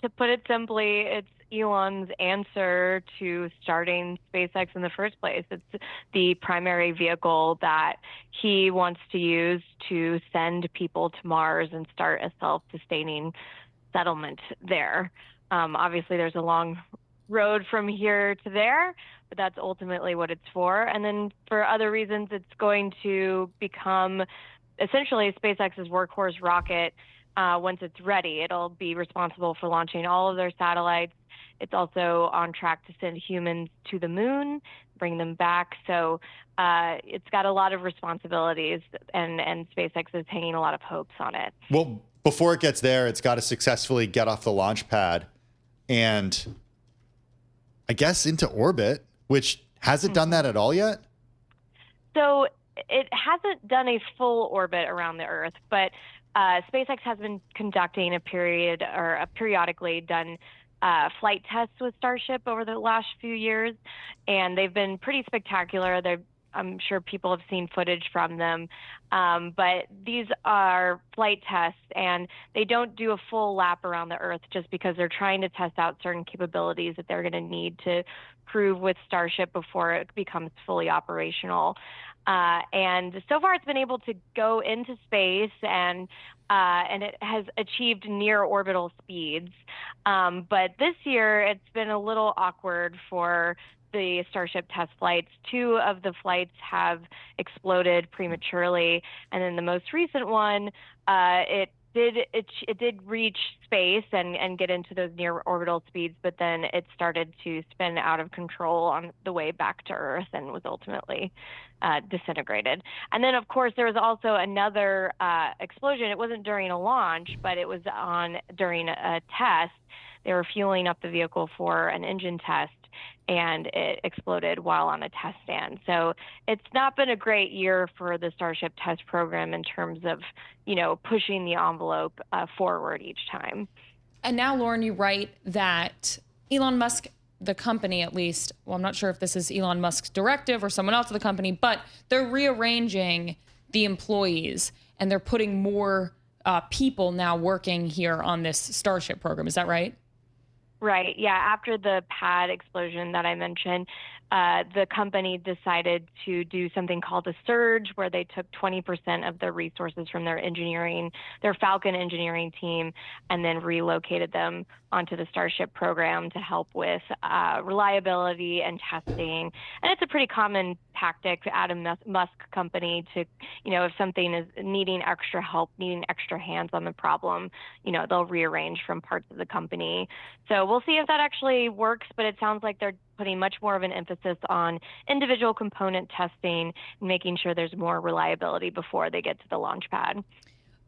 To put it simply, it's Elon's answer to starting SpaceX in the first place. It's the primary vehicle that he wants to use to send people to Mars and start a self-sustaining settlement there. Obviously, there's a long road from here to there, but that's ultimately what it's for. And then for other reasons, it's going to become essentially SpaceX's workhorse rocket. Once it's ready, it'll be responsible for launching all of their satellites. It's also on track to send humans to the moon, bring them back. So it's got a lot of responsibilities, and SpaceX is hanging a lot of hopes on it. Well, before it gets there, it's got to successfully get off the launch pad and I guess into orbit, which hasn't done that at all yet? So it hasn't done a full orbit around the Earth, but SpaceX has been conducting periodically done flight tests with Starship over the last few years, and they've been pretty spectacular. I'm sure people have seen footage from them, but these are flight tests, and they don't do a full lap around the Earth just because they're trying to test out certain capabilities that they're going to need to prove with Starship before it becomes fully operational. And so far, it's been able to go into space, and it has achieved near orbital speeds. But this year, it's been a little awkward for the Starship test flights. 2 of the flights have exploded prematurely, and then the most recent one, it did reach space and get into those near orbital speeds, but then it started to spin out of control on the way back to Earth and was ultimately disintegrated. And then, of course, there was also another explosion. It wasn't during a launch, but it was during a test. They were fueling up the vehicle for an engine test, and it exploded while on a test stand. So it's not been a great year for the Starship test program in terms of, pushing the envelope forward each time. And now, Loren, you write that Elon Musk, the company at least, well, I'm not sure if this is Elon Musk's directive or someone else at the company, but they're rearranging the employees and they're putting more people now working here on this Starship program. Is that right? Right. Yeah. After the pad explosion that I mentioned, the company decided to do something called a surge, where they took 20% of the resources from their Falcon engineering team, and then relocated them onto the Starship program to help with reliability and testing. And it's a pretty common tactic at a Musk company to, if something is needing extra help, needing extra hands on the problem, they'll rearrange from parts of the company. So we'll see if that actually works, but it sounds like they're putting much more of an emphasis on individual component testing and making sure there's more reliability before they get to the launch pad.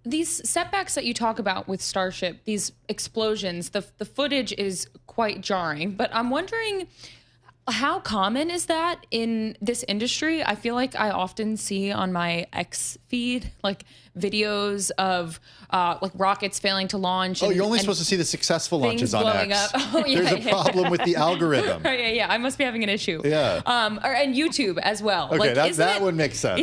These setbacks that you talk about with Starship, these explosions, the footage is quite jarring, but I'm wondering, how common is that in this industry? I feel like I often see on my X feed, like videos of like rockets failing to launch. You're only supposed to see the successful launches on X. Oh, yeah, There's a problem with the algorithm. Yeah. I must be having an issue. Yeah. And YouTube as well. Okay, that would make sense.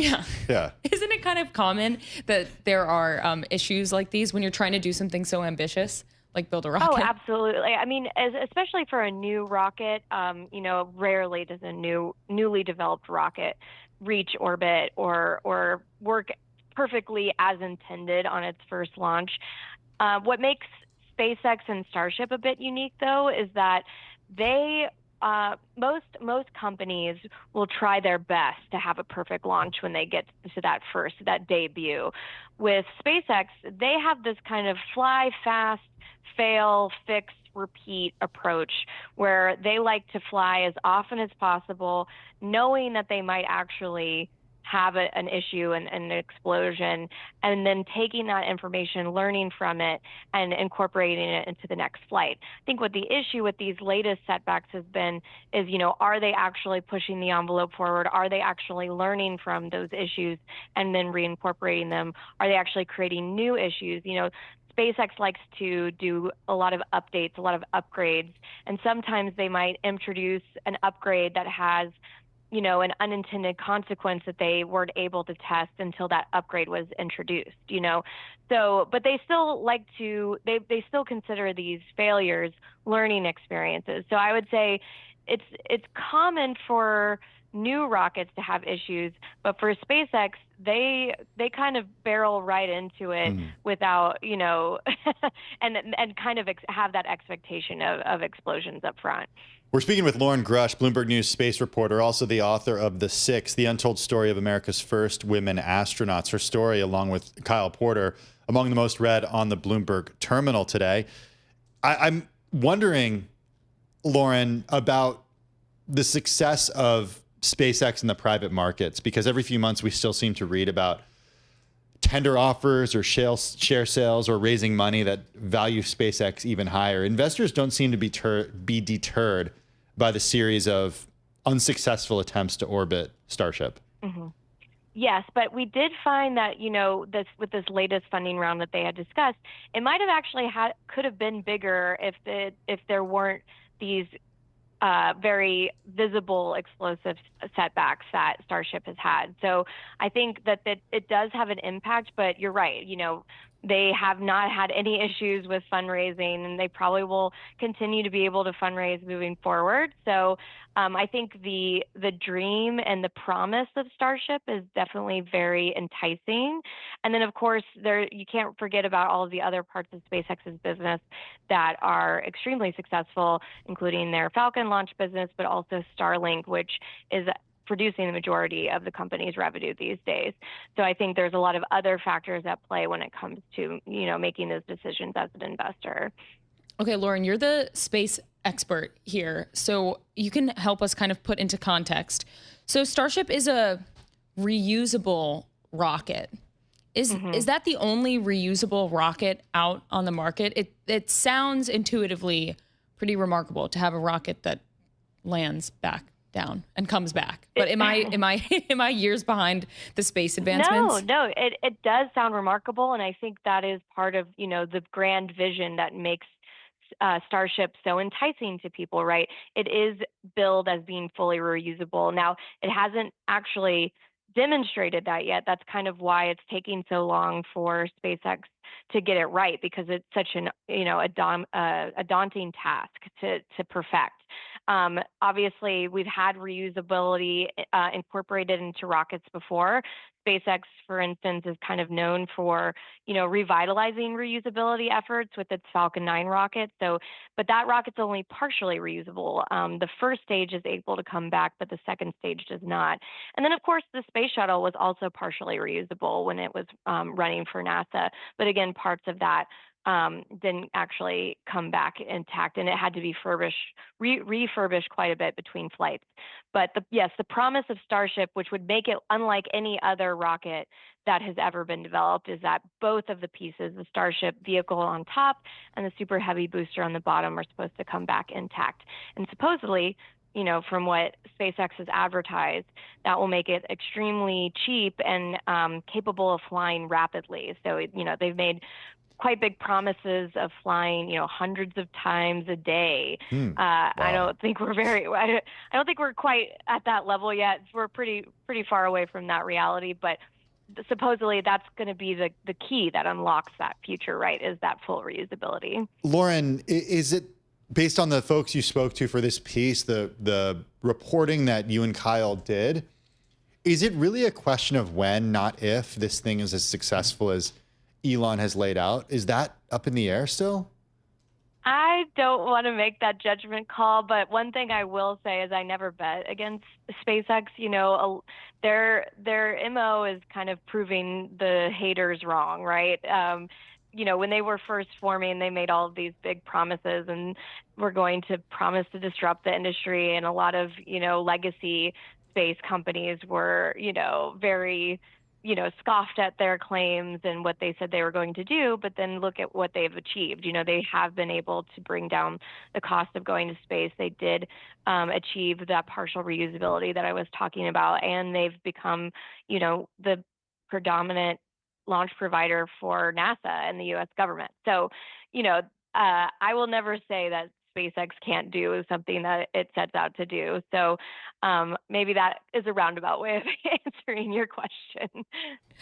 Yeah. Isn't it kind of common that there are issues like these when you're trying to do something so ambitious? Like build a rocket? Oh, absolutely. I mean, especially for a new rocket, rarely does a newly developed rocket reach orbit or work perfectly as intended on its first launch. What makes SpaceX and Starship a bit unique, though, is that most companies will try their best to have a perfect launch when they get to that debut. With SpaceX, they have this kind of fly fast, fail, fix, repeat approach where they like to fly as often as possible, knowing that they might actually have an issue and an explosion, and then taking that information, learning from it, and incorporating it into the next flight. I think what the issue with these latest setbacks has been is, are they actually pushing the envelope forward? Are they actually learning from those issues and then reincorporating them? Are they actually creating new issues? SpaceX likes to do a lot of updates, a lot of upgrades, and sometimes they might introduce an upgrade that has an unintended consequence that they weren't able to test until that upgrade was introduced. So, but they still they still consider these failures learning experiences. So I would say it's common for new rockets to have issues, but for SpaceX, they kind of barrel right into it without, and kind of have that expectation of explosions up front. We're speaking with Loren Grush, Bloomberg News space reporter, also the author of The Six, The Untold Story of America's First Women Astronauts. Her story, along with Kyle Porter, among the most read on the Bloomberg terminal today. I'm wondering, Loren, about the success of SpaceX in the private markets, because every few months we still seem to read about tender offers or share sales or raising money that value SpaceX even higher. Investors don't seem to be deterred by the series of unsuccessful attempts to orbit Starship. Mm-hmm. Yes, but we did find that, with this latest funding round that they had discussed, it might have actually could have been bigger if there weren't these very visible explosive setbacks that Starship has had. So I think that it does have an impact, but you're right. They have not had any issues with fundraising, and they probably will continue to be able to fundraise moving forward. So I think the dream and the promise of Starship is definitely very enticing. And then, of course, you can't forget about all of the other parts of SpaceX's business that are extremely successful, including their Falcon launch business, but also Starlink, which is producing the majority of the company's revenue these days. So I think there's a lot of other factors at play when it comes to, making those decisions as an investor. Okay, Loren, you're the space expert here, so you can help us kind of put into context. So Starship is a reusable rocket. Is that the only reusable rocket out on the market? It sounds intuitively pretty remarkable to have a rocket that lands back down and comes back. But am I years behind the space advancements? No, it does sound remarkable, and I think that is part of the grand vision that makes Starship so enticing to people, right? It is billed as being fully reusable. Now, it hasn't actually demonstrated that yet. That's kind of why it's taking so long for SpaceX to get it right, because it's such a daunting task to perfect. Obviously, we've had reusability incorporated into rockets before. SpaceX, for instance, is kind of known for, revitalizing reusability efforts with its Falcon 9 rocket. But that rocket's only partially reusable. The first stage is able to come back, but the second stage does not. And then, of course, the space shuttle was also partially reusable when it was running for NASA. But again, parts of that didn't actually come back intact, and it had to be refurbished quite a bit between flights. But the promise of Starship, which would make it unlike any other rocket that has ever been developed, is that both of the pieces, the Starship vehicle on top and the Super Heavy booster on the bottom, are supposed to come back intact. And supposedly, from what SpaceX has advertised, that will make it extremely cheap and capable of flying rapidly. So, they've made quite big promises of flying, hundreds of times a day. Wow. I don't think we're quite at that level yet. We're pretty far away from that reality, but supposedly that's going to be the key that unlocks that future, right? Is that full reusability. Loren, is it based on the folks you spoke to for this piece, the reporting that you and Kyle did, is it really a question of when, not if, this thing is as successful as Elon has laid out? Is that up in the air still? I don't want to make that judgment call, but one thing I will say is I never bet against SpaceX. Their MO is kind of proving the haters wrong, right? When they were first forming, they made all of these big promises and were going to promise to disrupt the industry, and a lot of, legacy space companies were, very scoffed at their claims and what they said they were going to do, but then look at what they've achieved. They have been able to bring down the cost of going to space. They did achieve that partial reusability that I was talking about, and they've become, the predominant launch provider for NASA and the U.S. government. So, I will never say that SpaceX can't do something that it sets out to do. So maybe that is a roundabout way of answering your question.